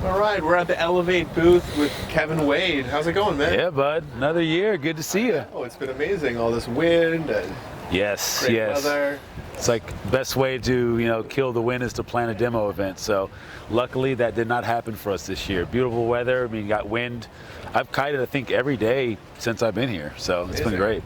All right, we're at the Eleveight booth with Kevin Wade. How's it going, man? Yeah, bud. Another year. Good to see you. Oh, it's been amazing. All this wind and Yes, great yes. weather. It's like best way to kill the wind is to plan a demo event. So luckily that did not happen for us this year. Beautiful weather. I mean, got wind. I've kited I think every day since I've been here. So it's been great.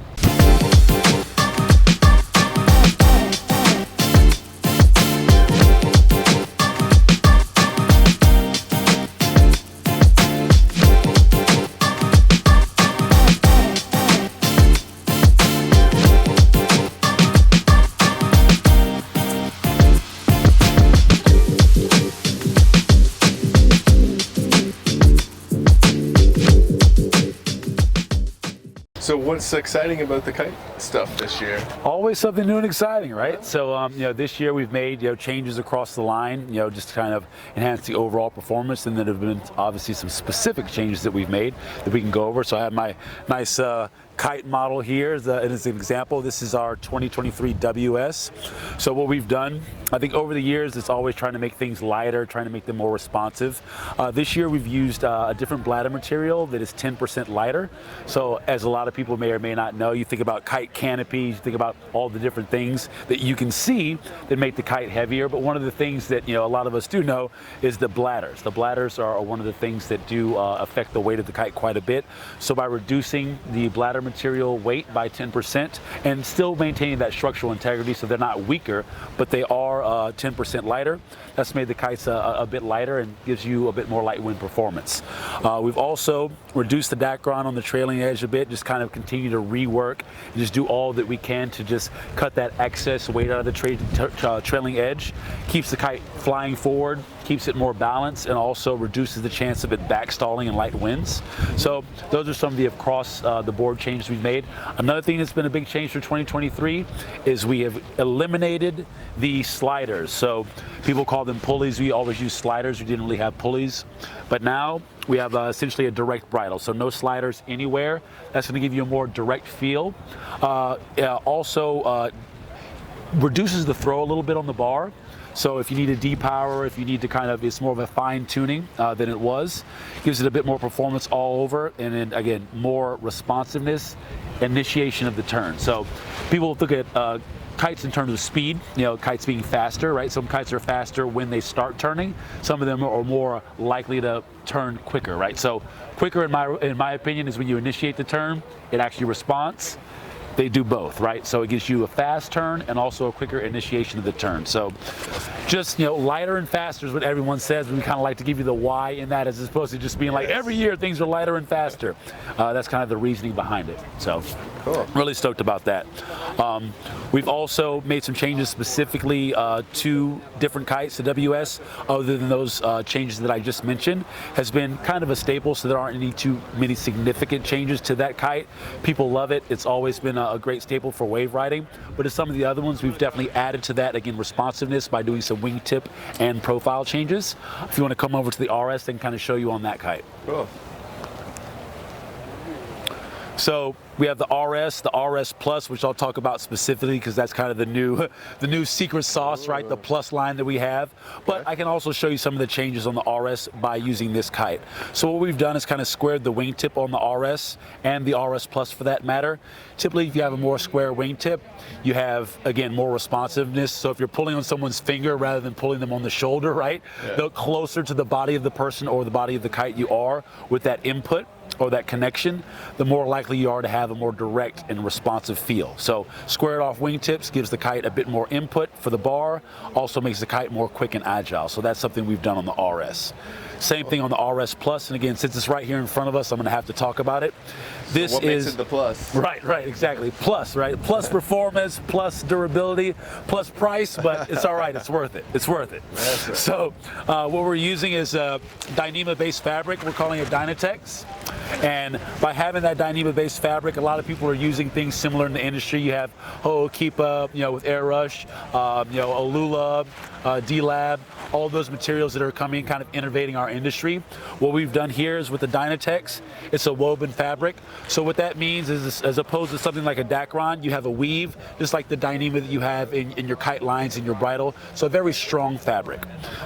So what's exciting about the kite stuff this year? Always something new and exciting, right? So, this year we've made, changes across the line, just to kind of enhance the overall performance, and then there have been obviously some specific changes that we've made that we can go over. So I have my nice kite model here as an example. This is our 2023 WS. So what we've done, I think over the years, it's always trying to make things lighter, trying to make them more responsive. This year we've used a different bladder material that is 10% lighter. So as a lot of people may or may not know, you think about kite canopies, you think about all the different things that you can see that make the kite heavier. But one of the things that a lot of us do know is the bladders. The bladders are one of the things that do affect the weight of the kite quite a bit. So by reducing the bladder material weight by 10% and still maintaining that structural integrity, so they're not weaker, but they are 10% lighter. That's made the kites a bit lighter and gives you a bit more light wind performance. We've also reduced the dacron on the trailing edge a bit, just kind of continue to rework and just do all that we can to just cut that excess weight out of the trailing edge. Keeps the kite flying forward, keeps it more balanced, and also reduces the chance of it backstalling in light winds. So those are some of the across the board changes we've made. Another thing that's been a big change for 2023 is we have eliminated the sliders. So people call them pulleys. We always use sliders. We didn't really have pulleys. But now we have essentially a direct bridle. So no sliders anywhere. That's going to give you a more direct feel. Also reduces the throw a little bit on the bar. So if you need a depower, if you need to it's more of a fine tuning than it was. Gives it a bit more performance all over, and then again, more responsiveness, initiation of the turn. So people look at kites in terms of speed, kites being faster, right? Some kites are faster when they start turning. Some of them are more likely to turn quicker, right? So quicker, in my opinion, is when you initiate the turn, it actually responds. They do both, right? So it gives you a fast turn and also a quicker initiation of the turn. So just, lighter and faster is what everyone says. We kind of like to give you the why in that, as opposed to just being like, every year things are lighter and faster. That's kind of the reasoning behind it. So cool. Really stoked about that. We've also made some changes specifically to different kites. The WS, other than those changes that I just mentioned, has been kind of a staple, so there aren't any too many significant changes to that kite. People love it. It's always been a great staple for wave riding. But as some of the other ones, we've definitely added to that, again, responsiveness by doing some wingtip and profile changes. If you want to come over to the RS, then kind of show you on that kite. Cool. So we have the RS Plus, which I'll talk about specifically because that's kind of the new secret sauce, right? The Plus line that we have. But I can also show you some of the changes on the RS by using this kite. So what we've done is kind of squared the wingtip on the RS and the RS Plus for that matter. Typically, if you have a more square wingtip, you have, again, more responsiveness. So if you're pulling on someone's finger rather than pulling them on the shoulder, right? The closer to the body of the person or the body of the kite you are with that input or that connection, the more likely you are to have a more direct and responsive feel. So squared off wingtips gives the kite a bit more input for the bar, also makes the kite more quick and agile. So that's something we've done on the RS. Same thing on the RS Plus, and again, since it's right here in front of us, I'm going to have to talk about it. This so what makes it the Plus? Right, exactly. Plus, right? Plus performance, plus durability, plus price, but it's all right. It's worth it. It's worth it. That's right. So what we're using is a Dyneema-based fabric. We're calling it Dynatex. And by having that Dyneema-based fabric, a lot of people are using things similar in the industry. You have Keepa, with Air Rush, Alula, D-Lab, all those materials that are coming, kind of innovating our industry. What we've done here is with the Dynatex, it's a woven fabric. So what that means is, as opposed to something like a Dacron, you have a weave, just like the Dyneema that you have in your kite lines and your bridle. So a very strong fabric.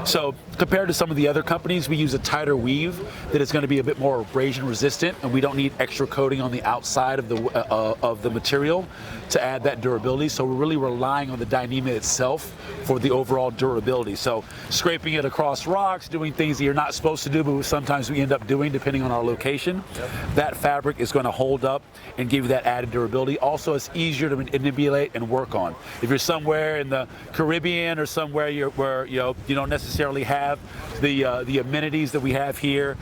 So compared to some of the other companies, we use a tighter weave that is going to be a bit more abrasion resistant, and we don't need extra coating on the outside of the material to add that durability. So we're really relying on the Dyneema itself for the overall durability. So scraping it across rocks, doing things that you're not supposed to do, but sometimes we end up doing depending on our location. Yep. That fabric is going to hold up and give you that added durability. Also, it's easier to manipulate and work on. If you're somewhere in the Caribbean or somewhere where you don't necessarily have the amenities that we have here,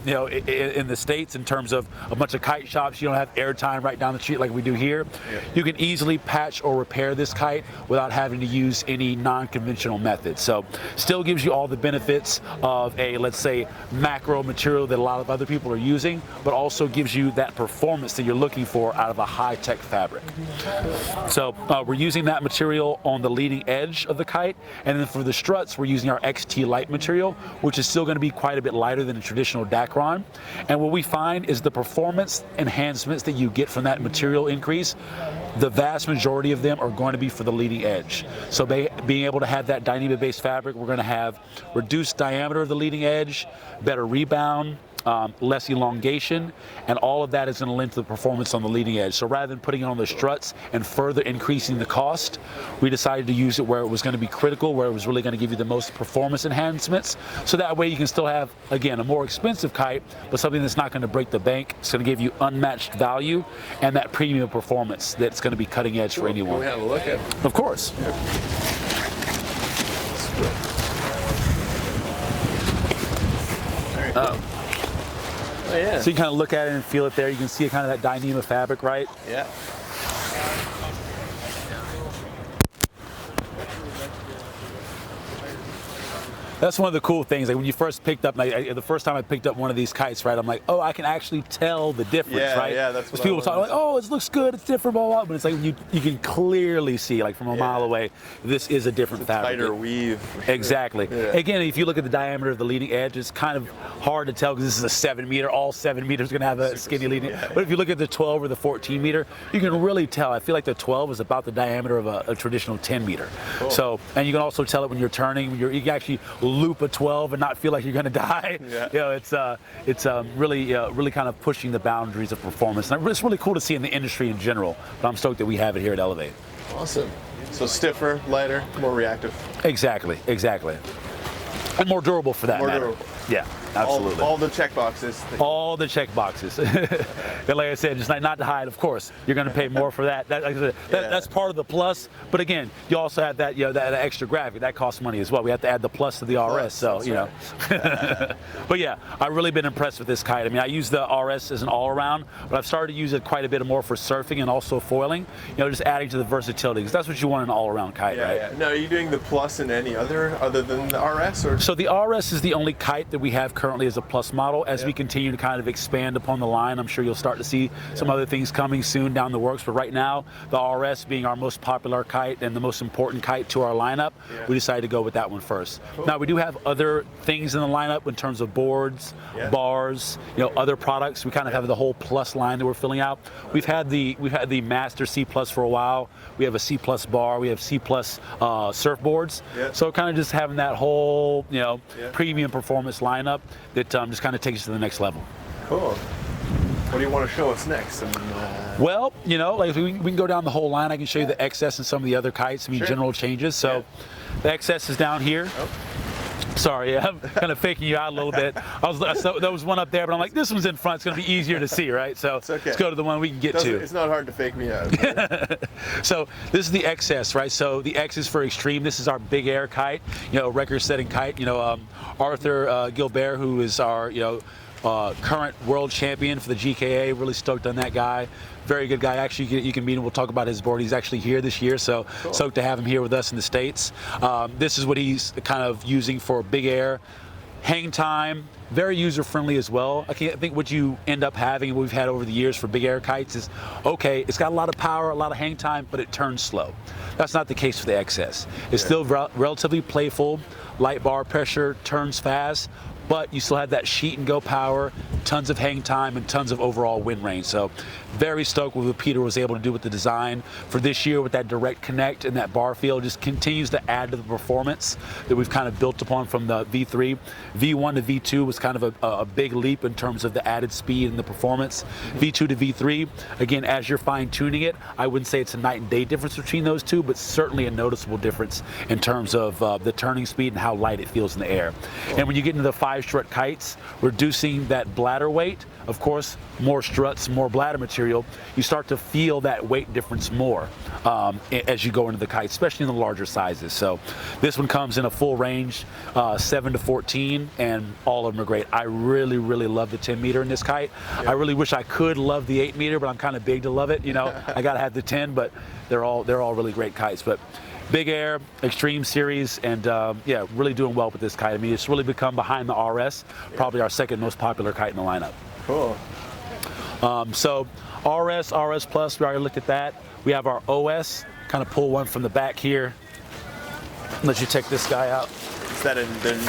in the States, in terms of a bunch of kite shops, you don't have airtime right down the street like we do here. Yeah. You can easily patch or repair this kite without having to use any non-conventional methods. So still gives you all the benefits of a, let's say, macro material that a lot of other people are using, but also gives you that performance that you're looking for out of a high-tech fabric. So we're using that material on the leading edge of the kite, and then for the struts, we're using our XT Light material, which is still going to be quite a bit lighter than a traditional Dacron. And what we find is the performance enhancements that you get from that material increase, the vast majority of them are going to be for the leading edge. So being able to have that Dyneema-based fabric, we're going to have reduced diameter of the leading edge, better rebound, less elongation, and all of that is going to lend to the performance on the leading edge. So rather than putting it on the struts and further increasing the cost, we decided to use it where it was going to be critical, where it was really going to give you the most performance enhancements. So that way you can still have, again, a more expensive kite, but something that's not going to break the bank. It's going to give you unmatched value and that premium performance that's going to be cutting edge for anyone. Can we have a look at it? Of course. Oh, yeah. So you can kind of look at it and feel it there. You can see kind of that Dyneema fabric, right? Yeah. That's one of the cool things. Like when you first picked up, the first time I picked up one of these kites, right? I'm like, oh, I can actually tell the difference, right? Yeah, that's what people talk like, oh, it looks good, it's different, blah, blah. But it's like you can clearly see, like from a mile away, this is a different fabric. Tighter weave. Exactly. Yeah. Again, if you look at the diameter of the leading edge, it's kind of hard to tell because this is a 7 meter. All 7 meters are going to have a skinny leading. Yeah. But if you look at the 12 or the 14 meter, you can really tell. I feel like the 12 is about the diameter of a traditional 10 meter. Cool. So, and you can also tell it when you're turning. You can actually loop a 12 and not feel like you're going to die. Yeah. It's really kind of pushing the boundaries of performance. And it's really cool to see in the industry in general. But I'm stoked that we have it here at Eleveight. Awesome. So stiffer, lighter, more reactive. Exactly. And more durable for that matter. Durable. Yeah, absolutely. All the check boxes. All the check boxes. And like I said, just not to hide, of course, you're going to pay more for that. That's part of the plus. But again, you also have that, that extra graphic. That costs money as well. We have to add the plus to the RS. So, But yeah, I've really been impressed with this kite. I mean, I use the RS as an all-around, but I've started to use it quite a bit more for surfing and also foiling. Just adding to the versatility, because that's what you want in an all-around kite, right? Yeah. Now, are you doing the plus in any other than the RS? Or? So the RS is the only kite that we have currently as a plus model. As we continue to kind of expand upon the line, I'm sure you'll start to see some other things coming soon down the works. But right now, the RS being our most popular kite and the most important kite to our lineup, we decided to go with that one first. Cool. Now, we do have other things in the lineup in terms of boards, bars, other products. We kind of have the whole plus line that we're filling out. We've had the Master C Plus for a while. We have a C Plus bar. We have C Plus surfboards. So kind of just having that whole premium performance lineup that just kind of takes us to the next level. Cool. What do you want to show us next? Well, like if we can go down the whole line. I can show you the XS and some of the other kites. General changes. So the XS is down here. Sorry, I'm kind of faking you out a little bit. There was one up there, but I'm like, this one's in front. It's going to be easier to see, right? So let's go to the one we can get to. It's not hard to fake me out. So this is the XS, right? So the X is for extreme. This is our big air kite, record-setting kite. Arthur Gilbert, who is our, current world champion for the GKA. Really stoked on that guy. Very good guy. Actually, you can meet him. We'll talk about his board. He's actually here this year, so stoked to have him here with us in the States. This is what he's kind of using for big air. hang time, very user-friendly as well. I think what you end up having, what we've had over the years for big air kites is, okay, it's got a lot of power, a lot of hang time, but it turns slow. That's not the case for the XS. It's still relatively playful, light bar pressure, turns fast, but you still have that sheet and go power, tons of hang time, and tons of overall wind range. So very stoked with what Peter was able to do with the design for this year with that direct connect and that bar feel. Just continues to add to the performance that we've kind of built upon from the V3. V1 to V2 was kind of a big leap in terms of the added speed and the performance. V2 to V3, again, as you're fine tuning it, I wouldn't say it's a night and day difference between those two, but certainly a noticeable difference in terms of the turning speed and how light it feels in the air. And when you get into the 5-strut kites, reducing that bladder weight, of course, more struts, more bladder material, you start to feel that weight difference more as you go into the kite, especially in the larger sizes. So this one comes in a full range, 7 to 14, and all of them are great. I really, really love the 10 meter in this kite. I really wish I could love the 8 meter, but I'm kind of big to love it. You know, I gotta have the 10, but they're all really great kites. But Big Air, Extreme Series, and yeah, really doing well with this kite. I mean, it's really become behind the RS, probably our second most popular kite in the lineup. Cool. So RS Plus, we already looked at that. We have our OS, kind of pull one from the back here. Let you take this guy out. Is that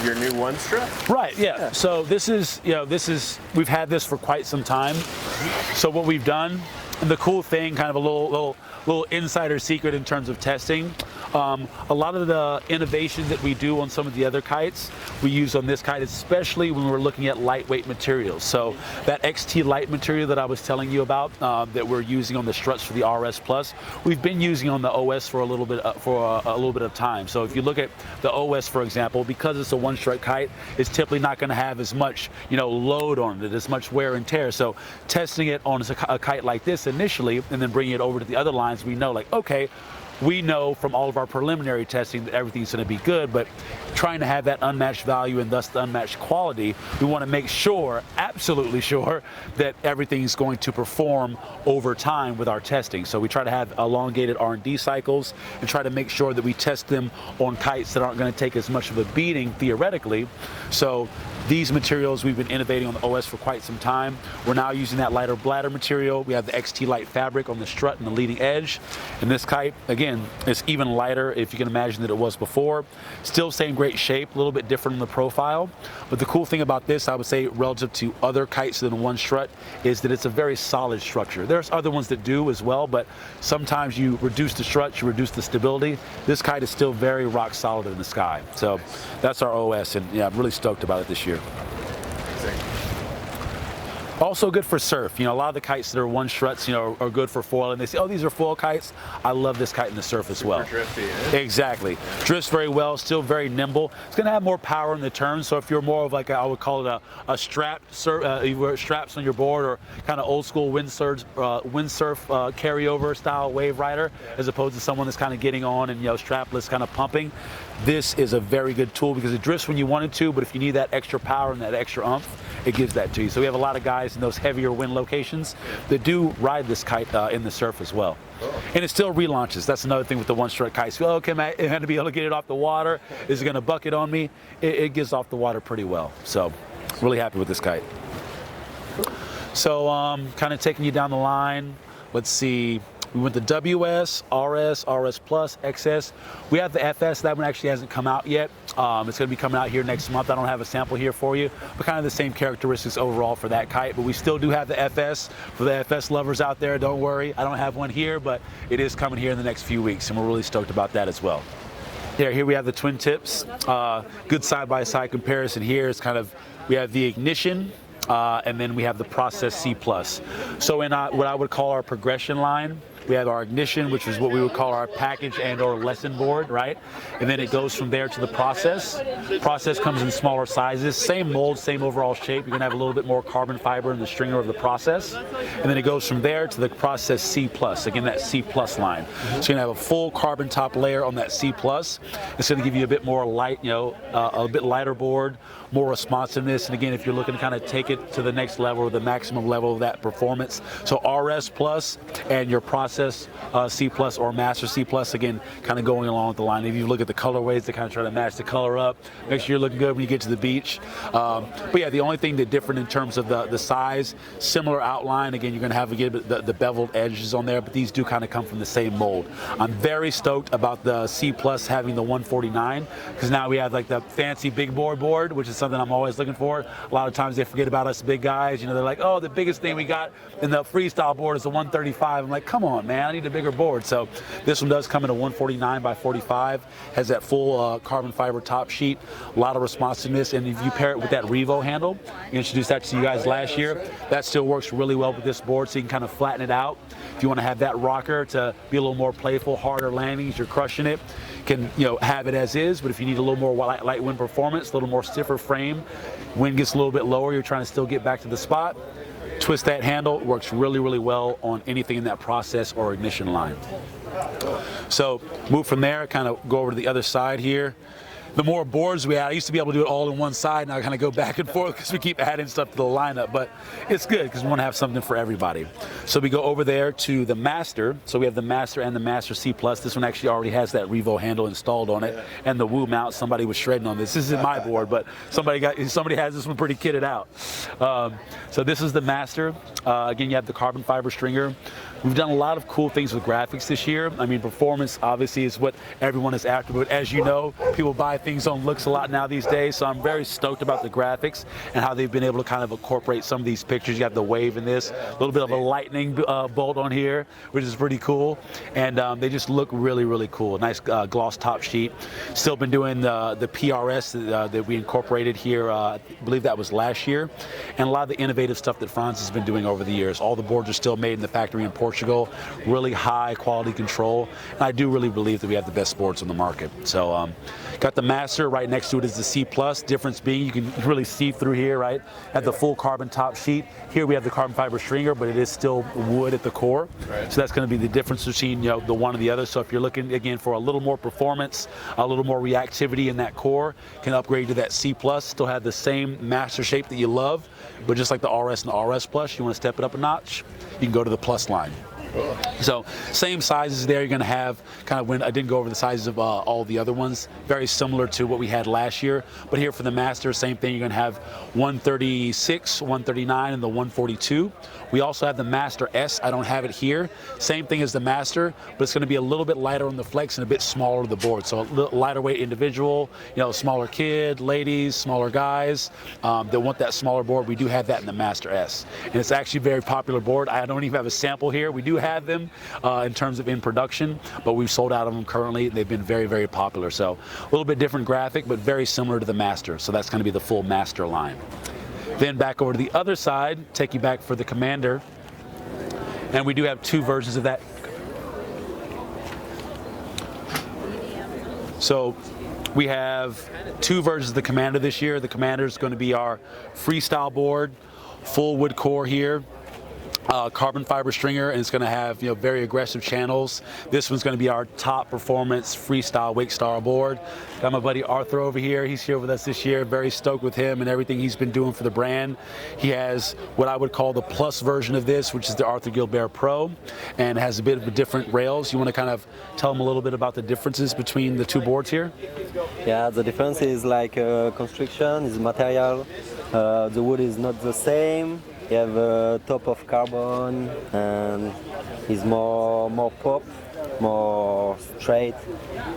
your new one strap? Right, yeah. So this is, we've had this for quite some time. So what we've done, and the cool thing, kind of a little insider secret in terms of testing, a lot of the innovations that we do on some of the other kites, we use on this kite, especially when we're looking at lightweight materials. So that XT light material that I was telling you about, that we're using on the struts for the RS Plus, we've been using on the OS for a little bit of time. So if you look at the OS, for example, because it's a one-strut kite, it's typically not going to have as much, load on it, as much wear and tear. So testing it on a kite like this initially, and then bringing it over to the other lines, we know, like, okay, we know from all of our preliminary testing that everything's going to be good, but trying to have that unmatched value and thus the unmatched quality, we want to make sure, absolutely sure, that everything's going to perform over time with our testing. So we try to have elongated R&D cycles and try to make sure that we test them on kites that aren't going to take as much of a beating theoretically. So these materials, we've been innovating on the OS for quite some time. We're now using that lighter bladder material. We have the XT Light fabric on the strut and the leading edge. And this kite, again, is even lighter, if you can imagine, than it was before. Still same great shape, a little bit different in the profile. But the cool thing about this, I would say, relative to other kites than one strut, is that it's a very solid structure. There's other ones that do as well, but sometimes you reduce the strut, you reduce the stability. This kite is still very rock solid in the sky. So that's our OS, and yeah, I'm really stoked about it this year. Also good for surf. A lot of the kites that are one struts, are good for foil, and they say, oh, these are foil kites. I love this kite in the surf as well. Super drifty, eh? Exactly. Drifts very well, still very nimble. It's going to have more power in the turn, so if you're more of like, I would call it a strap, you wear straps on your board, or kind of old school windsurf carryover style wave rider, as opposed to someone that's kind of getting on and, strapless, kind of pumping. This is a very good tool because it drifts when you want it to, but if you need that extra power and that extra oomph, it gives that to you. So we have a lot of guys in those heavier wind locations that do ride this kite in the surf as well. And it still relaunches. That's another thing with the one-strut kites. Oh, okay, man, I'm going to be able to get it off the water. Is it going to bucket on me? It gets off the water pretty well. So really happy with this kite. So kind of taking you down the line. Let's see. We went to WS, RS Plus, XS. We have the FS. That one actually hasn't come out yet. It's going to be coming out here next month. I don't have a sample here for you, but kind of the same characteristics overall for that kite. But we still do have the FS. For the FS lovers out there, don't worry. I don't have one here, but it is coming here in the next few weeks, and we're really stoked about that as well. Here we have the twin tips. Good side-by-side comparison here. It's kind of, we have the ignition, and then we have the Process C+. So in what I would call our progression line, we have our ignition, which is what we would call our package and or lesson board, right? And then it goes from there to the process. Process comes in smaller sizes, same mold, same overall shape. You're gonna have a little bit more carbon fiber in the stringer of the process. And then it goes from there to the Process C+, again, that C+ line. So you're gonna have a full carbon top layer on that C+. It's gonna give you a bit more light, a bit lighter board, more responsiveness. And again, if you're looking to kind of take it to the next level or the maximum level of that performance. So RS Plus and your Process process C plus or master C plus, again, kind of going along with the line. If you look at the colorways, they kind of try to match the color up, make sure you're looking good when you get to the beach. But yeah, the only thing that's different in terms of the size, similar outline. Again, you're going to have the beveled edges on there, but these do kind of come from the same mold. I'm very stoked about the C plus having the 149, because now we have like the fancy big board, which is something I'm always looking for. A lot of times they forget about us big guys. You know, they're like, oh, the biggest thing we got in the freestyle board is the 135. I'm like, come on, man, I need a bigger board. So this one does come in a 149 by 45, has that full carbon fiber top sheet, a lot of responsiveness, and if you pair it with that Revo handle, we introduced that to you guys last year, that still works really well with this board, so you can kind of flatten it out. If you want to have that rocker to be a little more playful, harder landings, you're crushing it, can have it as is, but if you need a little more light wind performance, a little more stiffer frame, wind gets a little bit lower, you're trying to still get back to the spot, twist that handle, it works really, really well on anything in that process or ignition line. So move from there, kind of go over to the other side here. The more boards we add, I used to be able to do it all in one side, now I kind of go back and forth because we keep adding stuff to the lineup, but it's good because we want to have something for everybody. So we go over there to the Master. So we have the Master and the Master C+. This one actually already has that Revo handle installed on it, and the Woo mount. Somebody was shredding on this. This isn't my board, but somebody has this one pretty kitted out. So this is the Master. Again, you have the carbon fiber stringer. We've done a lot of cool things with graphics this year. I mean, performance obviously is what everyone is after, but as you know, people buy things on looks a lot now these days, so I'm very stoked about the graphics and how they've been able to kind of incorporate some of these pictures. You have the wave in this, a little bit of a lightning bolt on here, which is pretty cool, and they just look really, really cool. Nice gloss top sheet. Still been doing the PRS that we incorporated here, I believe that was last year, and a lot of the innovative stuff that Franz has been doing over the years. All the boards are still made in the factory in Portugal, really high quality control, and I do really believe that we have the best boards on the market. So got the Master, right next to it is the C+, difference being you can really see through here, right? At the full carbon top sheet. Here we have the carbon fiber stringer, but it is still wood at the core. Right. So that's going to be the difference between the one and the other. So if you're looking again for a little more performance, a little more reactivity in that core, can upgrade to that C+, still have the same Master shape that you love, but just like the RS and the RS Plus, you want to step it up a notch, you can go to the Plus line. So same sizes there. You're going to have kind of, when I didn't go over the sizes of all the other ones, very similar to what we had last year. But here for the Master, same thing. You're going to have 136, 139, and the 142. We also have the Master S. I don't have it here. Same thing as the Master, but it's going to be a little bit lighter on the flex and a bit smaller on the board. So a little lighter weight individual, smaller kid, ladies, smaller guys that want that smaller board. We do have that in the Master S, and it's actually a very popular board. I don't even have a sample here. We do have them in terms of in production, but we've sold out of them currently. They've been very, very popular. So a little bit different graphic, but very similar to the Master. So that's going to be the full Master line. Then back over to the other side, take you back for the Commander. And we do have two versions of that. So we have two versions of the Commander this year. The Commander is going to be our freestyle board, full wood core here. Carbon fiber stringer, and it's going to have very aggressive channels. This one's going to be our top performance freestyle wake star board. Got my buddy Arthur over here. He's here with us this year. Very stoked with him and everything he's been doing for the brand. He has what I would call the plus version of this, which is the Arthur Gilbert Pro, and has a bit of different rails. You want to kind of tell them a little bit about the differences between the two boards here? Yeah, the difference is like construction, is material. The wood is not the same. You have a top of carbon, and it's more pop, more straight,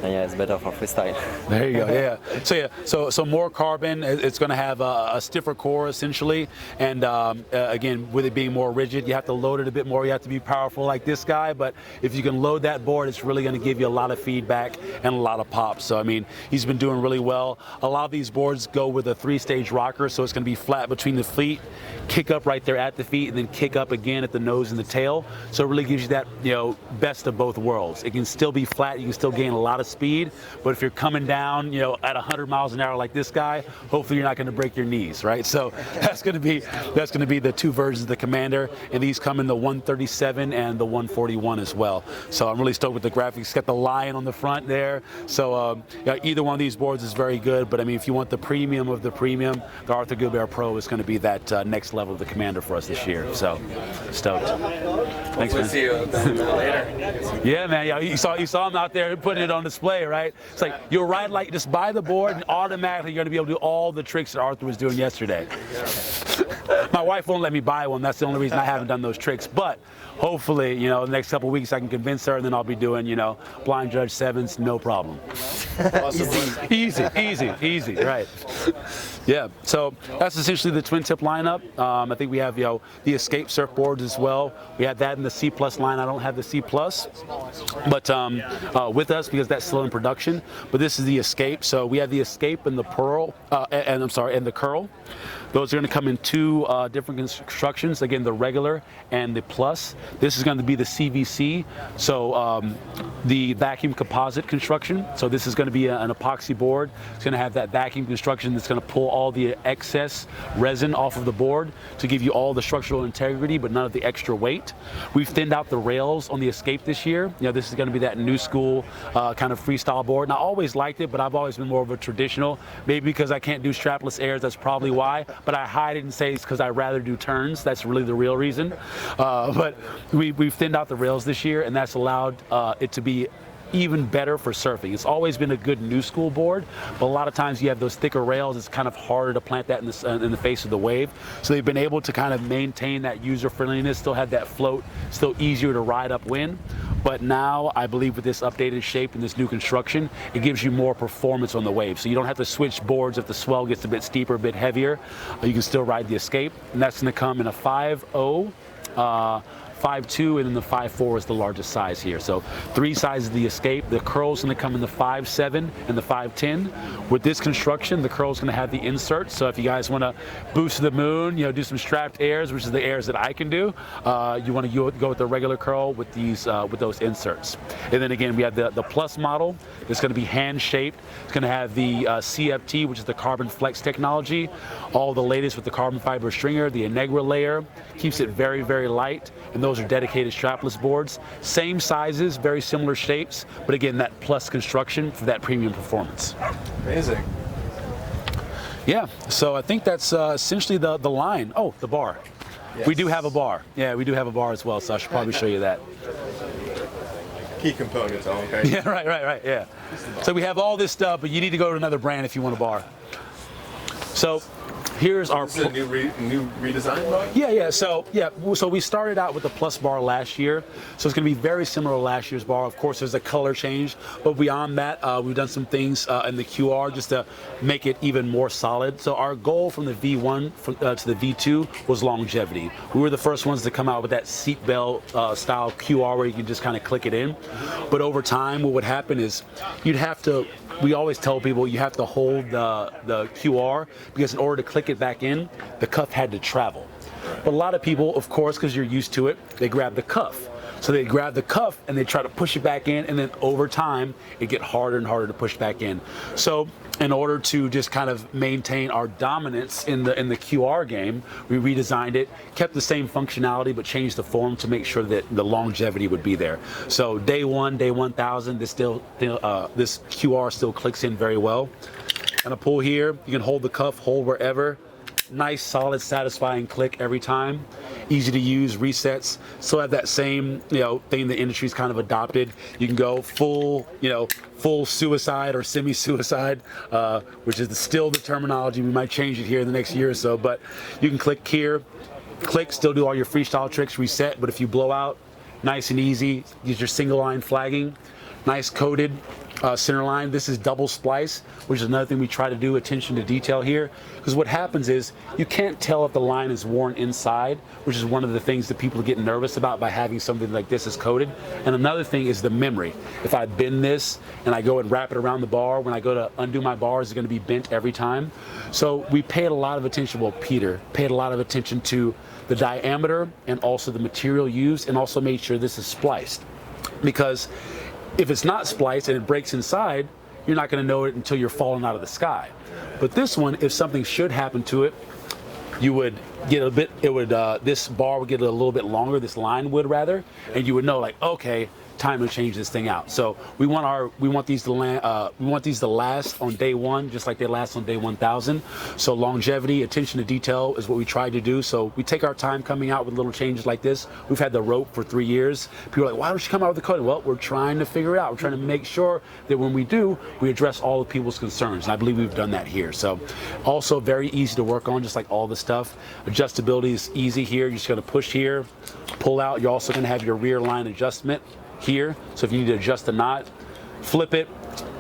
and yeah, it's better for freestyle. There you go. Yeah. So more carbon. It's going to have a stiffer core essentially, and again, with it being more rigid, you have to load it a bit more. You have to be powerful like this guy, but if you can load that board, it's really going to give you a lot of feedback and a lot of pop. So I mean, he's been doing really well. A lot of these boards go with a 3-stage rocker, so it's going to be flat between the feet, kick up right there at the feet, and then kick up again at the nose and the tail. So it really gives you that best of both worlds. worlds. It can still be flat, you can still gain a lot of speed, but if you're coming down, you know, at 100 miles an hour like this guy, hopefully you're not going to break your knees, right? So that's going to be the two versions of the Commander, and these come in the 137 and the 141 as well. So I'm really stoked with the graphics. It's got the lion on the front there. So yeah, either one of these boards is very good, but I mean, if you want the premium of the premium, the Arthur Gilbert Pro is going to be that next level of the Commander for us this year. So stoked. Thanks, man. We'll see you later. Yeah, man. Yeah, you saw him out there putting it on display, right? It's like you'll ride like just buy the board and automatically you're going to be able to do all the tricks that Arthur was doing yesterday. My wife won't let me buy one. That's the only reason I haven't done those tricks. But hopefully, you know, the next couple of weeks I can convince her, and then I'll be doing, you know, blind judge sevens, no problem. Awesome. Easy, right? Yeah. So that's essentially the twin tip lineup. I think we have, you know, the Escape surfboards as well. We have that in the C+ line. I don't have the C+, but with us because that's still in production. But this is the Escape. So we have the Escape and the Pearl, and the Curl. Those are going to come in two different constructions. Again, the regular and the plus. This is going to be the CVC, so the vacuum composite construction. So this is going to be an epoxy board. It's going to have that vacuum construction that's going to pull all the excess resin off of the board to give you all the structural integrity, but none of the extra weight. We've thinned out the rails on the Escape this year. You know, this is going to be that new school kind of freestyle board. And I always liked it, but I've always been more of a traditional. Maybe because I can't do strapless airs, that's probably why. But I hide it and say it's because I rather do turns. That's really the real reason. But we've thinned out the rails this year, and that's allowed it to be even better for surfing. It's always been a good new school board, but a lot of times you have those thicker rails, it's kind of harder to plant that in the face of the wave. So they've been able to kind of maintain that user friendliness, still have that float, still easier to ride upwind. But now I believe with this updated shape and this new construction, it gives you more performance on the wave. So you don't have to switch boards if the swell gets a bit steeper, a bit heavier. You can still ride the Escape, and that's going to come in a 5.0, 5.2, and then the 5.4 is the largest size here. So three sizes of the Escape. The Curl's going to come in the 5.7 and the 5.10. With this construction, the Curl's going to have the inserts. So if you guys want to boost to the moon, you know, do some strapped airs, which is the airs that I can do, you want to go with the regular Curl with these with those inserts. And then again, we have the Plus model. It's going to be hand shaped. It's going to have the CFT, which is the carbon flex technology. All the latest with the carbon fiber stringer, the Inegra layer, keeps it very, very light. And those are dedicated strapless boards. Same sizes, very similar shapes, but again, that plus construction for that premium performance. Amazing. Yeah, so I think that's essentially the line. Oh, the bar. Yes. We do have a bar. Yeah, we do have a bar as well, so I should probably show you that. Key components, okay? Yeah, right, yeah. So we have all this stuff, but you need to go to another brand if you want a bar. So here's our. This is a new redesign bar? Yeah. So we started out with the Plus bar last year. So it's going to be very similar to last year's bar. Of course, there's a color change, but beyond that, we've done some things in the QR just to make it even more solid. So our goal from the V1 to the V2 was longevity. We were the first ones to come out with that seatbelt style QR where you can just kind of click it in. But over time, what would happen is you'd have to. We always tell people you have to hold the QR because in order to click it back in, the cuff had to travel. But a lot of people, of course, because you're used to it, they grab the cuff. So they grab the cuff and they try to push it back in, and then over time, it gets harder and harder to push back in. So in order to just kind of maintain our dominance in the QR game, we redesigned it, kept the same functionality, but changed the form to make sure that the longevity would be there. So day 1,000, this QR still clicks in very well. And a pull here, you can hold the cuff, hold wherever. Nice, solid, satisfying click every time. Easy to use, resets. Still have that same, thing the industry's kind of adopted. You can go full suicide or semi-suicide, which is still the terminology. We might change it here in the next year or so, but you can click here, still do all your freestyle tricks, reset, but if you blow out, nice and easy. Use your single line flagging. Nice coated center line. This is double splice, which is another thing we try to do, attention to detail here, because what happens is you can't tell if the line is worn inside, which is one of the things that people get nervous about by having something like this is coated. And another thing is the memory. If I bend this and I go and wrap it around the bar, when I go to undo my bars, it's going to be bent every time. So we paid a lot of attention, Peter paid a lot of attention to the diameter and also the material used, and also made sure this is spliced. because if it's not spliced and it breaks inside, you're not going to know it until you're falling out of the sky. But this one, if something should happen to it, you would get a bit, this bar would get a little bit longer, this line would rather, and you would know like, okay, time to change this thing out. So we want these to last on day one, just like they last on day 1,000. So longevity, attention to detail is what we try to do. So we take our time coming out with little changes like this. We've had the rope for 3 years. People are like, why don't you come out with the coating? Well, we're trying to figure it out. We're trying to make sure that when we do, we address all of people's concerns. And I believe we've done that here. So also very easy to work on, just like all the stuff. Adjustability is easy here. You're just gonna push here, pull out. You're also gonna have your rear line adjustment here, so if you need to adjust the knot, flip it,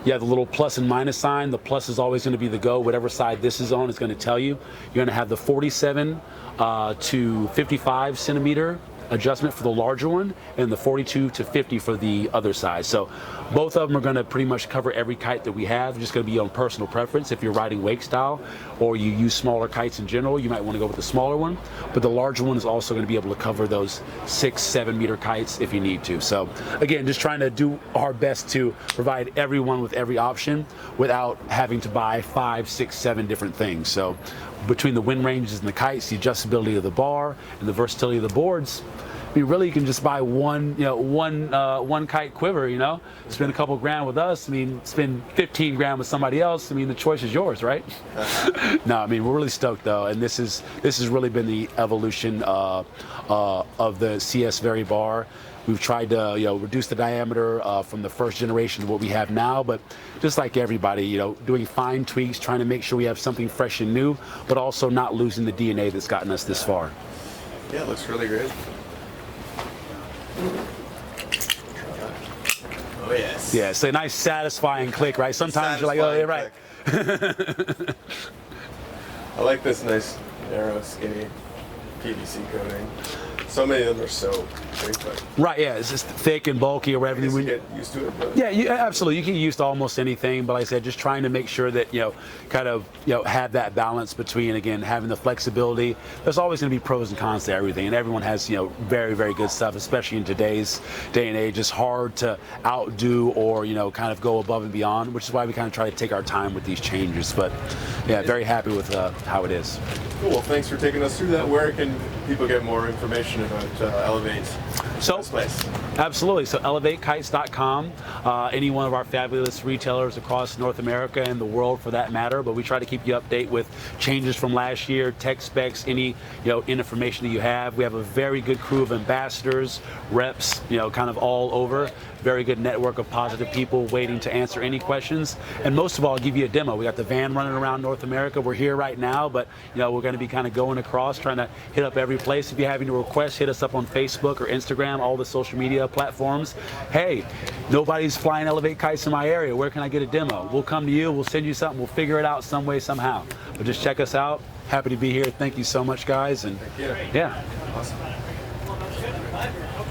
you have the little plus and minus sign. The plus is always going to be the go, whatever side this is on is going to tell you. You're going to have the 47 to 55 centimeter adjustment for the larger one, and the 42 to 50 for the other side. So both of them are going to pretty much cover every kite that we have. It's just going to be on personal preference. If you're riding wake style or you use smaller kites in general, you might want to go with the smaller one, but the larger one is also going to be able to cover those 6-7 meter kites if you need to. So again, just trying to do our best to provide everyone with every option without having to buy 5, 6, 7 different things. So between the wind ranges and the kites, the adjustability of the bar and the versatility of the boards, I mean, really, you can just buy one kite quiver, spend a couple grand with us. I mean, spend 15 grand with somebody else. I mean, the choice is yours, right? No, I mean, we're really stoked though, and this has really been the evolution of the CS Very bar. We've tried to reduce the diameter from the first generation to what we have now, but just like everybody, doing fine tweaks, trying to make sure we have something fresh and new, but also not losing the DNA that's gotten us this far. Yeah, it looks really great. Oh yes. Yeah, it's a nice satisfying click, right? Sometimes you're like, oh, yeah, right. I like this nice, narrow, skinny PVC coating. So many of them are so big, but right, yeah, it's just thick and bulky or whatever. you get used to it. But Yeah, absolutely. You can get used to almost anything, but like I said, just trying to make sure that have that balance between, again, having the flexibility. There's always going to be pros and cons to everything, and everyone has very, very good stuff, especially in today's day and age. It's hard to outdo or kind of go above and beyond, which is why we kind of try to take our time with these changes. But yeah, very happy with how it is. Cool. Well, thanks for taking us through that. Where can people get more information about Eleveight? Absolutely. So EleveightKites.com. Any one of our fabulous retailers across North America and the world, for that matter. But we try to keep you updated with changes from last year, tech specs, any information that you have. We have a very good crew of ambassadors, reps, kind of all over. Very good network of positive people waiting to answer any questions. And most of all, I'll give you a demo. We got the van running around North America. We're here right now, but we're going to be kind of going across, trying to hit up every place. If you have any requests, hit us up on Facebook or Instagram, all the social media platforms. Hey, nobody's flying Eleveight Kites in my area. Where can I get a demo? We'll come to you. We'll send you something. We'll figure it out some way, somehow. But just check us out. Happy to be here. Thank you so much, guys. And Thank you. yeah. Awesome.